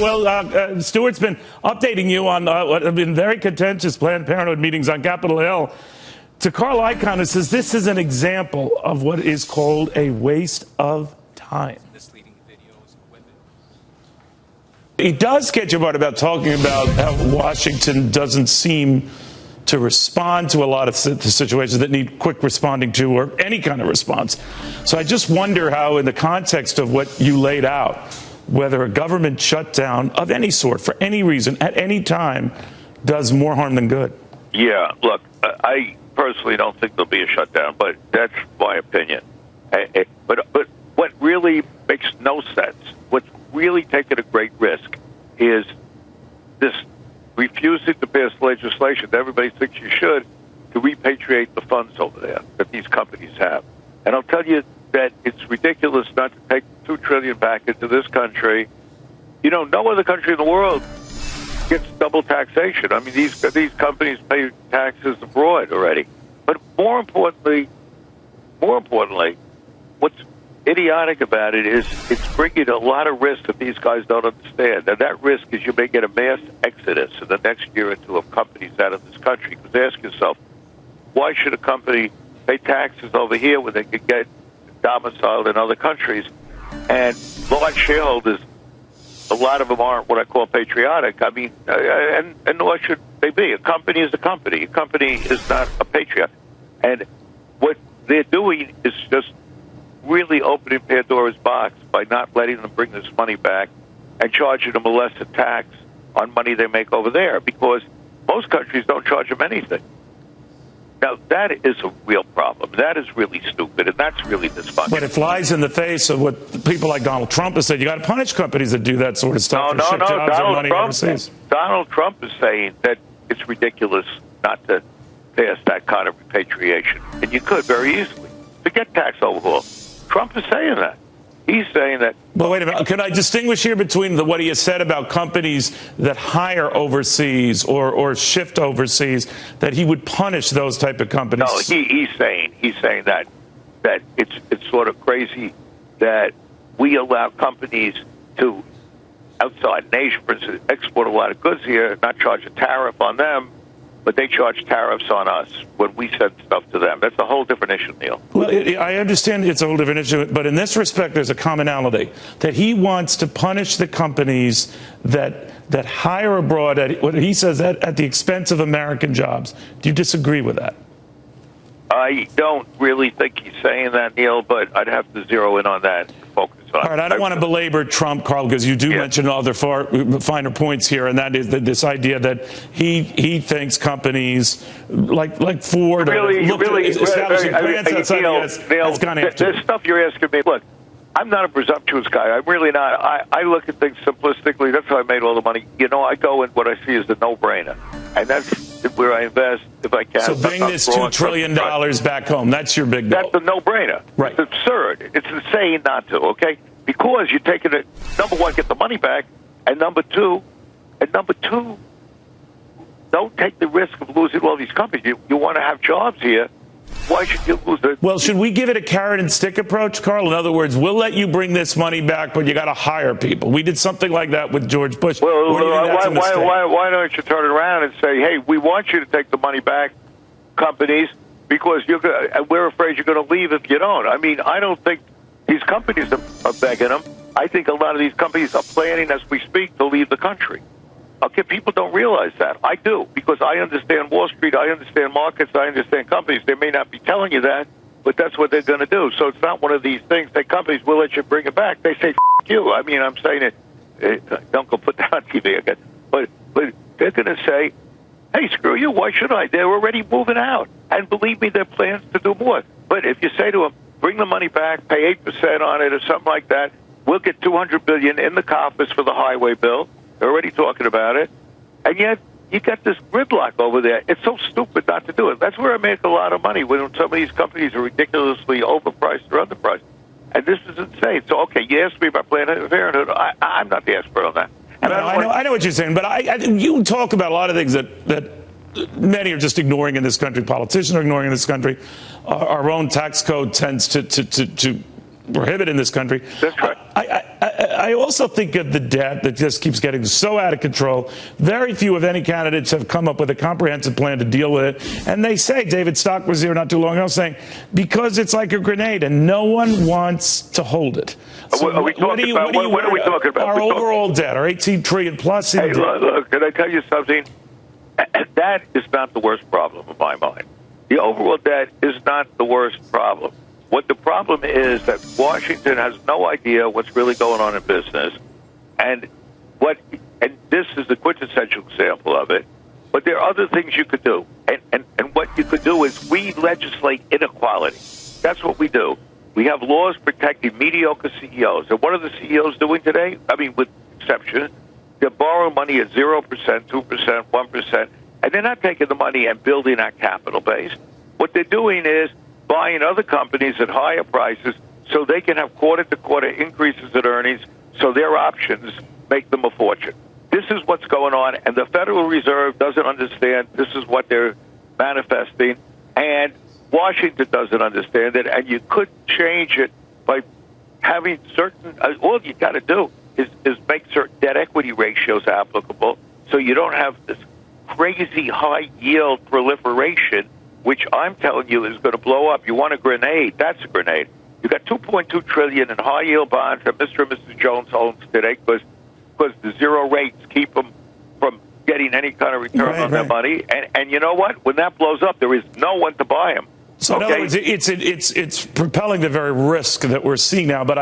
right. Well, Stuart's been updating you on what have been very contentious Planned Parenthood meetings on Capitol Hill. To Carl Icahn, who says this is an example of what is called a waste of time. He does get your part about talking about how Washington doesn't seem to respond to a lot of the situations that need quick responding to or any kind of response. So I just wonder how, in the context of what you laid out, whether a government shutdown of any sort, for any reason, at any time, does more harm than good. Yeah, look, I personally don't think there'll be a shutdown, but that's my opinion. But what really makes no sense, what's really taking a great risk, is this refusing to pass legislation that everybody thinks you should to repatriate the funds over there that these companies have. And I'll tell you that it's ridiculous not to take $2 trillion back into this country. You know, no other country in the world gets double taxation. I mean, these companies pay taxes abroad already. But more importantly, what's idiotic about it is it's bringing a lot of risk that these guys don't understand. And that risk is you may get a mass exodus in the next year or two of companies out of this country. Because ask yourself, why should a company pay taxes over here when they could get domiciled in other countries? And large shareholders, a lot of them aren't what I call patriotic. I mean, and nor should they be. A company is a company. A company is not a patriot. And what they're doing is just really opening Pandora's box by not letting them bring this money back and charging them a lesser tax on money they make over there, because most countries don't charge them anything. Now, that is a real problem. That is really stupid, and that's really dysfunctional. But it flies in the face of what people like Donald Trump have said. You got to punish companies that do that sort of stuff. No. Donald Trump is saying that it's ridiculous not to pass that kind of repatriation, and you could very easily. Forget tax overhaul. Trump is saying that. He's saying that. But wait a minute. Can I distinguish here between what he has said about companies that hire overseas or shift overseas, that he would punish those type of companies? No, he's saying that it's sort of crazy that we allow companies to, outside nation, for instance, export a lot of goods here, not charge a tariff on them, but they charge tariffs on us when we send stuff to them. That's a whole different issue, Neil. Well, I understand it's a whole different issue, but in this respect, there's a commonality that he wants to punish the companies that hire abroad at what he says at the expense of American jobs. Do you disagree with that? I don't really think he's saying that, Neil, but I'd have to zero in on that. Focus on. All right, I don't want to belabor Trump, Carl, because you do mention other finer points here, and that is this idea that he thinks companies like Ford establishing plants outside the U.S. has gone after. There's stuff you're asking me. Look, I'm not a presumptuous guy. I'm really not. I look at things simplistically. That's how I made all the money. You know, I go in what I see as the no-brainer, and that's where I invest if I can. So bring this $2 trillion back home. That's your big goal. That's a no-brainer. Right. It's absurd. It's insane not to, okay? Because you're taking it, number one, get the money back, and number two, don't take the risk of losing all these companies. You want to have jobs here. Why should you lose it? Well, should we give it a carrot and stick approach, Carl? In other words, we'll let you bring this money back, but you got to hire people. We did something like that with George Bush. Well, why don't you turn it around and say, hey, we want you to take the money back, companies, because we're afraid you're going to leave if you don't. I mean, I don't think these companies are begging them. I think a lot of these companies are planning as we speak to leave the country. Okay, people don't realize that. I do, because I understand Wall Street, I understand markets, I understand companies. They may not be telling you that, but that's what they're going to do. So it's not one of these things that companies will let you bring it back. They say, F*** you. I mean, I'm saying it. Don't go put that on TV again. But they're going to say, hey, screw you. Why should I? They're already moving out. And believe me, there are plans to do more. But if you say to them, bring the money back, pay 8% on it or something like that, we'll get $200 billion in the coffers for the highway bill. They're already talking about it. And yet, you got this gridlock over there. It's so stupid not to do it. That's where I make a lot of money, when some of these companies are ridiculously overpriced or underpriced. And this is insane. So, okay, you asked me about Planned Parenthood. I'm not the expert on that. And I know what you're saying, but you talk about a lot of things that many are just ignoring in this country. Politicians are ignoring in this country. Our own tax code tends to prohibit in this country. That's right. I I also think of the debt that just keeps getting so out of control. Very few, if any, candidates have come up with a comprehensive plan to deal with it. And they say, David Stock was here not too long ago saying, because it's like a grenade and no one wants to hold it. So what are we talking about? What are we talking about? Our overall debt, our 18 trillion plus in debt. Look, can I tell you something? That is not the worst problem in my mind. The overall debt is not the worst problem. What the problem is that Washington has no idea what's really going on in business, and this is the quintessential example of it. But there are other things you could do, and what you could do is we legislate inequality. That's what we do. We have laws protecting mediocre CEOs, and what are the CEOs doing today? I mean, with exception, they're borrowing money at 0%, 2%, 1%, and they're not taking the money and building our capital base. What they're doing is buying other companies at higher prices so they can have quarter-to-quarter increases in earnings so their options make them a fortune. This is what's going on, and the Federal Reserve doesn't understand this is what they're manifesting, and Washington doesn't understand it, and you could change it by having certain all you got to do is make certain debt equity ratios applicable so you don't have this crazy high yield proliferation, which I'm telling you is going to blow up. You want a grenade? That's a grenade. You got $2.2 trillion in high yield bonds that Mr. and Mrs. Jones owns today because the zero rates keep them from getting any kind of return on their money. And you know what? When that blows up, there is no one to buy them. So in other words, it's propelling the very risk that we're seeing now. But